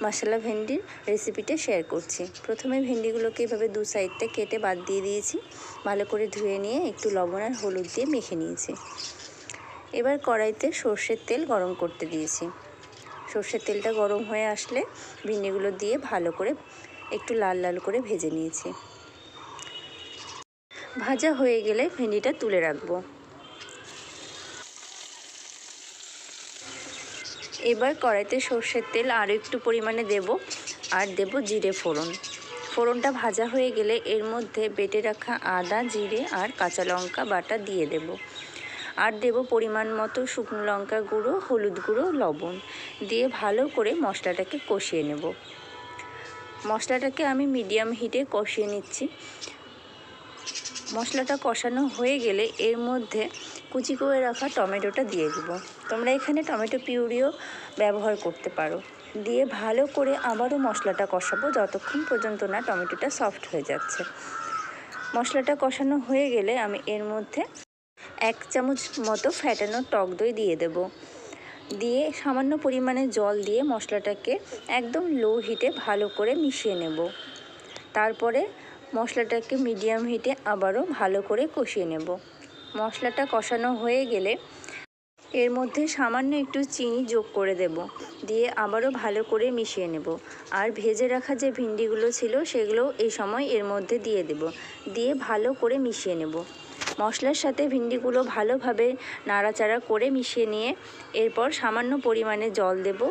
মশলা ভেন্ডির রেসিপিটা শেয়ার করছি। প্রথমে ভেন্ডিগুলোকে এভাবে দু সাইডটা কেটে বাদ দিয়ে দিয়েছি। ভালো করে ধুয়ে নিয়ে একটু লবণ আর হলুদ দিয়ে মেখে নিয়েছি। এবার কড়াইতে সর্ষের তেল গরম করতে দিয়েছি। সর্ষের তেলটা গরম হয়ে আসলে ভেন্ডিগুলো দিয়ে ভালো করে একটু লাল লাল করে ভেজে নিয়েছি। ভাজা হয়ে গেলে ভেন্ডিটা তুলে রাখবো। এবার কড়াইতে সর্ষের তেল আরও একটু পরিমাণে দেব আর দেব জিরে ফোড়ন। ফোড়নটা ভাজা হয়ে গেলে এর মধ্যে বেটে রাখা আদা, জিরে আর কাঁচা লঙ্কা বাটা দিয়ে দেব। আর দেব পরিমাণ মতো শুকনো লঙ্কা গুঁড়ো, হলুদ গুঁড়ো, লবণ দিয়ে ভালো করে মশলাটাকে কষিয়ে নেব। মশলাটাকে আমি মিডিয়াম হিটে কষিয়ে নিচ্ছি। মশলাটা কষানো হয়ে গেলে এর মধ্যে কুচি করে রাখা টমেটোটা দিয়ে দেবো। তোমরা এখানে টমেটো পিউরিও ব্যবহার করতে পারো। দিয়ে ভালো করে আবারও মশলাটা কষাবো যতক্ষণ পর্যন্ত না টমেটোটা সফট হয়ে যাচ্ছে। মশলাটা কষানো হয়ে গেলে আমি এর মধ্যে 1 চামচ মতো ফ্যাটানো টক দই দিয়ে দেব। দিয়ে সামান্য পরিমাণে জল দিয়ে মশলাটাকে একদম লো হিটে ভালো করে মিশিয়ে নেব। তারপরে মশলাটাকে মিডিয়াম হিটে আবারও ভালো করে কষিয়ে নেব। মশলাটা কষানো হয়ে গেলে এর মধ্যে সামান্য একটু চিনি যোগ করে দেব। দিয়ে আবারও ভালো করে মিশিয়ে নেব। আর ভেজে রাখা যে ভিন্ডিগুলো ছিল সেগুলো এই সময় এর মধ্যে দিয়ে দেব। দিয়ে ভালো করে মিশিয়ে নেব। মশলার সাথে ভিন্ডিগুলো ভালোভাবে নাড়াচাড়া করে মিশিয়ে নিয়ে এরপর সামান্য পরিমাণে জল দেব।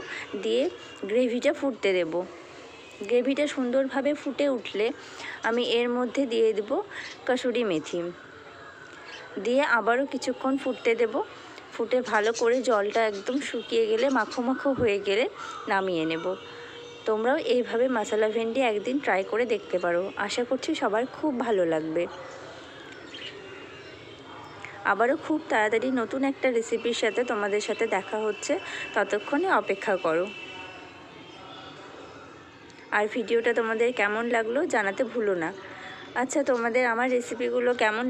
দিয়ে গ্রেভিটা ফুটতে দেব। গ্রেভিটা সুন্দরভাবে ফুটে উঠলে আমি এর মধ্যে দিয়ে দেব কসুরি মেথি। দিয়ে আবারও কিছুক্ষণ ফুটতে দেব। ফুটে ভালো করে জলটা একদম শুকিয়ে গেলে মাখো মাখো হয়ে গেলে নামিয়ে নেব। তোমরাও এইভাবে মশলা ভেন্ডি একদিন ট্রাই করে দেখতে পারো। আশা করছি সবার খুব ভালো লাগবে। আবারও খুব তাড়াতাড়ি নতুন একটা রেসিপির সাথে তোমাদের সাথে দেখা হচ্ছে। ততক্ষণে অপেক্ষা করো। আর ভিডিওটা তোমাদের কেমন লাগলো জানাতে ভুলো না। আচ্ছা, তোমাদের আমার রেসিপিগুলো কেমন